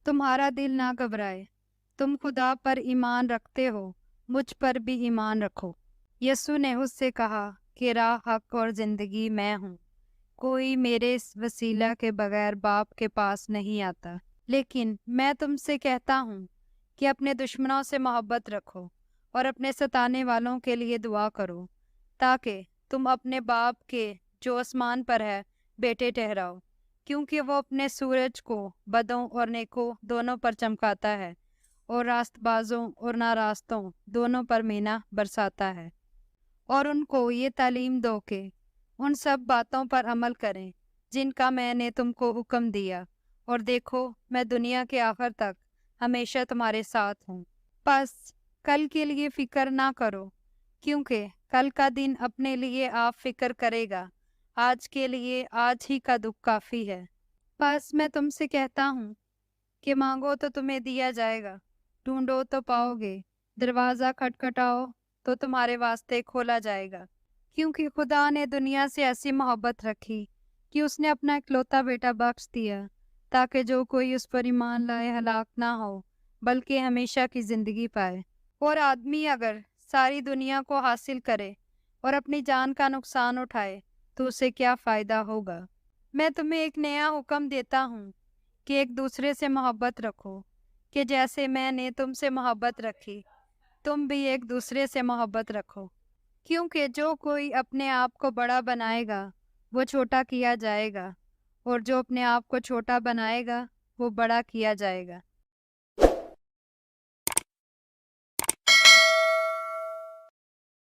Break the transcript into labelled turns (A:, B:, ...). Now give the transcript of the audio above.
A: तुम्हारा दिल ना घबराए। तुम खुदा पर ईमान रखते हो, मुझ पर भी ईमान रखो। यीशु ने उससे कहा कि राह, हक और जिंदगी मैं हूँ। कोई मेरे इस वसीला के बगैर बाप के पास नहीं आता। लेकिन मैं तुमसे कहता हूँ कि अपने दुश्मनों से मोहब्बत रखो और अपने सताने वालों के लिए दुआ करो, ताकि तुम अपने बाप के जो आसमान पर है बेटे ठहराओ, क्योंकि वो अपने सूरज को बदों और नेकों दोनों पर चमकाता है और रास्तबाजों और नारास्तों दोनों पर मीना बरसाता है। और उनको ये तालीम दो कि उन सब बातों पर अमल करें जिनका मैंने तुमको हुक्म दिया, और देखो मैं दुनिया के आखिर तक हमेशा तुम्हारे साथ हूँ। बस कल के लिए फिक्र ना करो, क्योंकि कल का दिन अपने लिए आप फिक्र करेगा। आज के लिए आज ही का दुख काफी है। बस मैं तुमसे कहता हूँ कि मांगो तो तुम्हें दिया जाएगा, ढूंढो तो पाओगे, दरवाजा खटखटाओ तो तुम्हारे वास्ते खोला जाएगा। क्योंकि खुदा ने दुनिया से ऐसी मोहब्बत रखी कि उसने अपना इकलौता बेटा बख्श दिया, ताकि जो कोई उस पर ईमान लाए हलाक ना हो, बल्कि हमेशा की जिंदगी पाए। और आदमी अगर सारी दुनिया को हासिल करे और अपनी जान का नुकसान उठाए, तो उसे क्या फायदा होगा। मैं तुम्हें एक नया हुक्म देता हूँ कि एक दूसरे से मोहब्बत रखो, कि जैसे मैंने तुमसे मोहब्बत रखी, तुम भी एक दूसरे से मोहब्बत रखो। क्योंकि जो कोई अपने आप को बड़ा बनाएगा वो छोटा किया जाएगा, और जो अपने आप को छोटा बनाएगा वो बड़ा किया जाएगा।